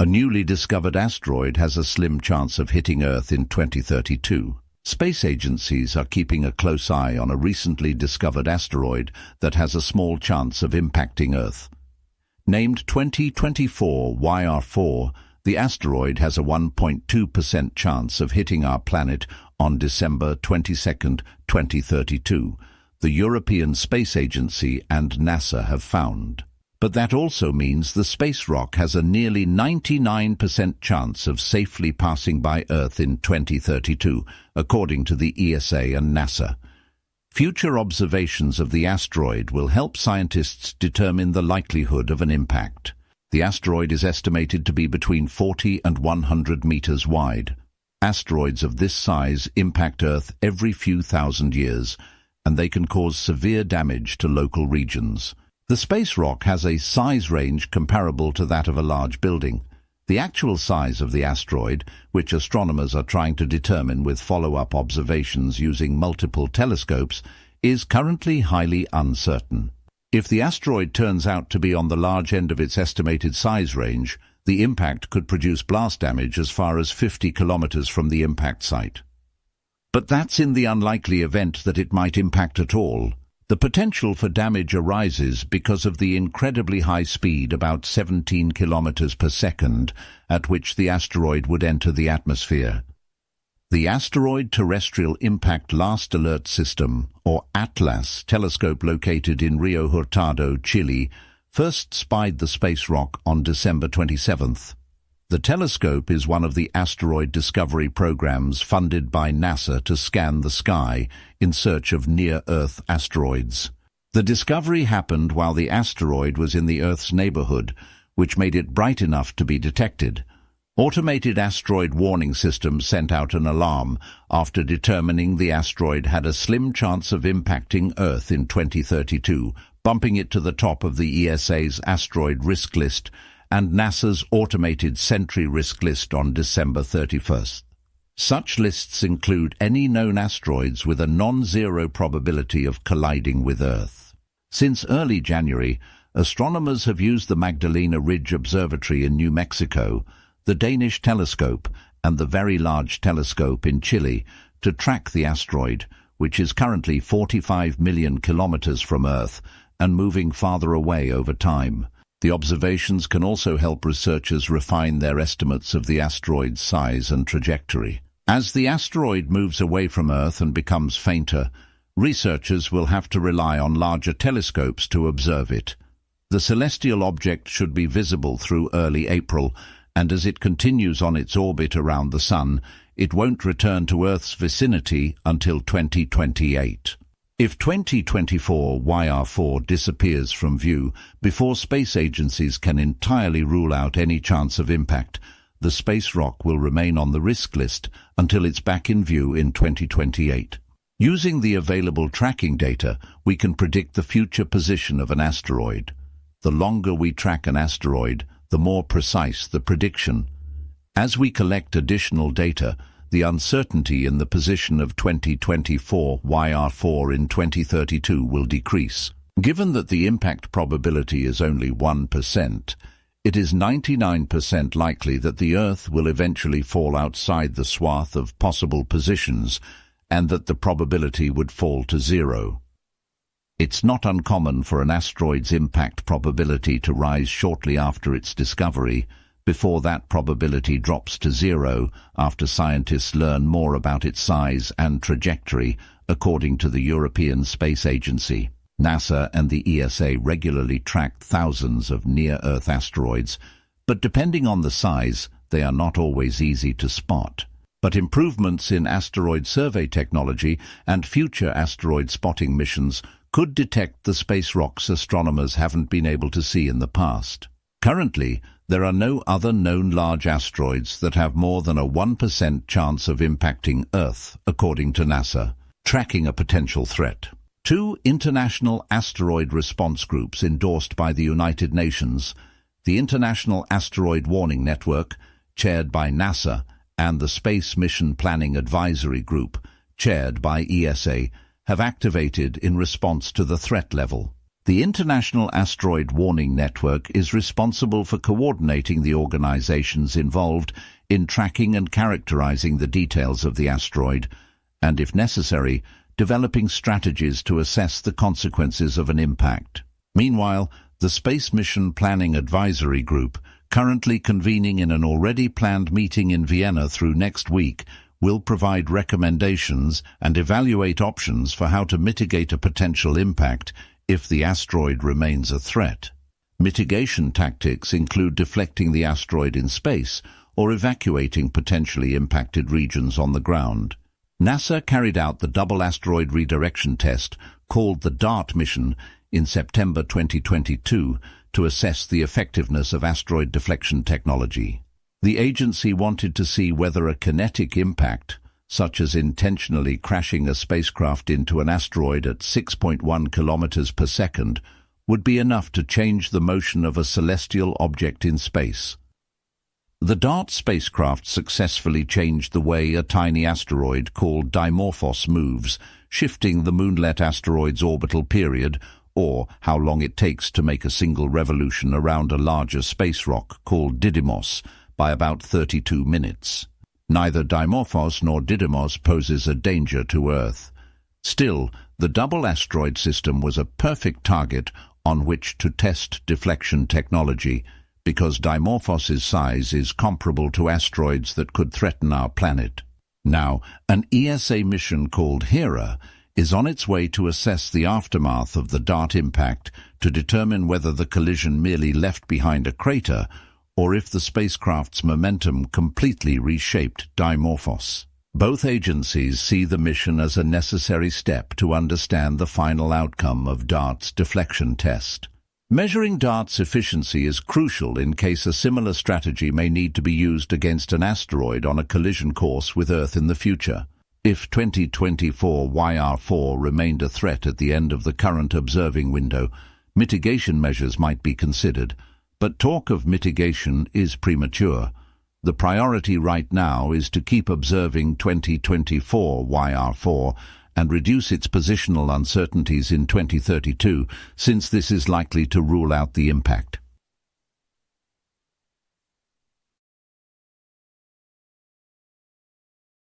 A newly discovered asteroid has a slim chance of hitting Earth in 2032. Space agencies are keeping a close eye on a recently discovered asteroid that has a small chance of impacting Earth. Named 2024 YR4, the asteroid has a 1.2% chance of hitting our planet on December 22, 2032, the European Space Agency and NASA have found. But that also means the space rock has a nearly 99% chance of safely passing by Earth in 2032, according to the ESA and NASA. Future observations of the asteroid will help scientists determine the likelihood of an impact. The asteroid is estimated to be between 40 and 100 meters wide. Asteroids of this size impact Earth every few thousand years, and they can cause severe damage to local regions. The space rock has a size range comparable to that of a large building. The actual size of the asteroid, which astronomers are trying to determine with follow-up observations using multiple telescopes, is currently highly uncertain. If the asteroid turns out to be on the large end of its estimated size range, the impact could produce blast damage as far as 50 kilometers from the impact site. But that's in the unlikely event that it might impact at all. The potential for damage arises because of the incredibly high speed, about 17 kilometers per second, at which the asteroid would enter the atmosphere. The Asteroid Terrestrial Impact Last Alert System, or ATLAS, telescope located in Rio Hurtado, Chile, first spied the space rock on December 27th. The telescope is one of the asteroid discovery programs funded by NASA to scan the sky in search of near-Earth asteroids. The discovery happened while the asteroid was in the Earth's neighborhood, which made it bright enough to be detected. Automated asteroid warning systems sent out an alarm after determining the asteroid had a slim chance of impacting Earth in 2032, bumping it to the top of the ESA's asteroid risk list and NASA's automated Sentry risk list on December 31st. Such lists include any known asteroids with a non-zero probability of colliding with Earth. Since early January, astronomers have used the Magdalena Ridge Observatory in New Mexico, the Danish telescope, and the Very Large Telescope in Chile to track the asteroid, which is currently 45 million kilometers from Earth and moving farther away over time. The observations can also help researchers refine their estimates of the asteroid's size and trajectory. As the asteroid moves away from Earth and becomes fainter, researchers will have to rely on larger telescopes to observe it. The celestial object should be visible through early April, and as it continues on its orbit around the Sun, it won't return to Earth's vicinity until 2028. If 2024 YR4 disappears from view before space agencies can entirely rule out any chance of impact, the space rock will remain on the risk list until it's back in view in 2028. Using the available tracking data, we can predict the future position of an asteroid. The longer we track an asteroid, the more precise the prediction. As we collect additional data, the uncertainty in the position of 2024 YR4 in 2032 will decrease. Given that the impact probability is only 1%, it is 99% likely that the Earth will eventually fall outside the swath of possible positions and that the probability would fall to zero. It's not uncommon for an asteroid's impact probability to rise shortly after its discovery, before that probability drops to zero after scientists learn more about its size and trajectory, according to the European Space Agency. NASA and the ESA regularly track thousands of near-Earth asteroids, but depending on the size, they are not always easy to spot. But improvements in asteroid survey technology and future asteroid spotting missions could detect the space rocks astronomers haven't been able to see in the past. Currently, there are no other known large asteroids that have more than a 1% chance of impacting Earth, according to NASA, tracking a potential threat. Two international asteroid response groups endorsed by the United Nations, the International Asteroid Warning Network, chaired by NASA, and the Space Mission Planning Advisory Group, chaired by ESA, have activated in response to the threat level. The International Asteroid Warning Network is responsible for coordinating the organizations involved in tracking and characterizing the details of the asteroid, and, if necessary, developing strategies to assess the consequences of an impact. Meanwhile, the Space Mission Planning Advisory Group, currently convening in an already planned meeting in Vienna through next week, will provide recommendations and evaluate options for how to mitigate a potential impact if the asteroid remains a threat. Mitigation tactics include deflecting the asteroid in space or evacuating potentially impacted regions on the ground. NASA carried out the double asteroid redirection test, called the DART mission, in September 2022 to assess the effectiveness of asteroid deflection technology. The agency wanted to see whether a kinetic impact, such as intentionally crashing a spacecraft into an asteroid at 6.1 kilometers per second, would be enough to change the motion of a celestial object in space. The DART spacecraft successfully changed the way a tiny asteroid called Dimorphos moves, shifting the moonlet asteroid's orbital period, or how long it takes to make a single revolution around a larger space rock called Didymos, by about 32 minutes. Neither Dimorphos nor Didymos poses a danger to Earth. Still, the double asteroid system was a perfect target on which to test deflection technology, because Dimorphos's size is comparable to asteroids that could threaten our planet. Now, an ESA mission called Hera is on its way to assess the aftermath of the DART impact to determine whether the collision merely left behind a crater or if the spacecraft's momentum completely reshaped Dimorphos. Both agencies see the mission as a necessary step to understand the final outcome of DART's deflection test. Measuring DART's efficiency is crucial in case a similar strategy may need to be used against an asteroid on a collision course with Earth in the future. If 2024 YR4 remained a threat at the end of the current observing window, mitigation measures might be considered, but talk of mitigation is premature. The priority right now is to keep observing 2024 YR4 and reduce its positional uncertainties in 2032, since this is likely to rule out the impact.